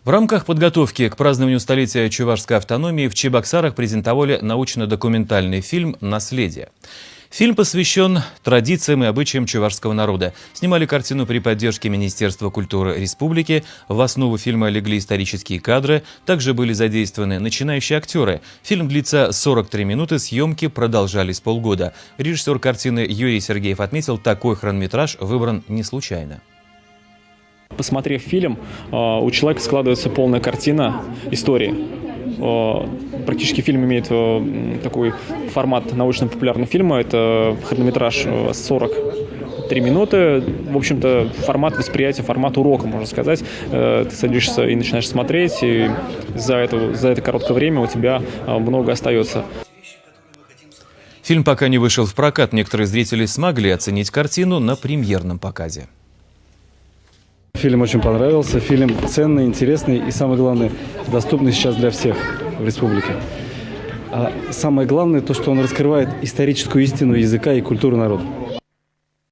В рамках подготовки к празднованию столетия чувашской автономии в Чебоксарах презентовали научно-документальный фильм «Наследие». Фильм посвящен традициям и обычаям чувашского народа. Снимали картину при поддержке Министерства культуры республики. В основу фильма легли исторические кадры. Также были задействованы начинающие актеры. Фильм длится 43 минуты, съемки продолжались полгода. Режиссер картины Юрий Сергеев отметил, такой хронометраж выбран не случайно. Посмотрев фильм, у человека складывается полная картина истории. Практически фильм имеет такой формат научно-популярного фильма. Это хронометраж 43 минуты. В общем-то, формат восприятия, формат урока, можно сказать. Ты садишься и начинаешь смотреть, и за это короткое время у тебя много остается. Фильм пока не вышел в прокат. Некоторые зрители смогли оценить картину на премьерном показе. Фильм очень понравился. Фильм ценный, интересный и, самое главное, доступный сейчас для всех в республике. А самое главное, то, что он раскрывает историческую истину языка и культуры народа.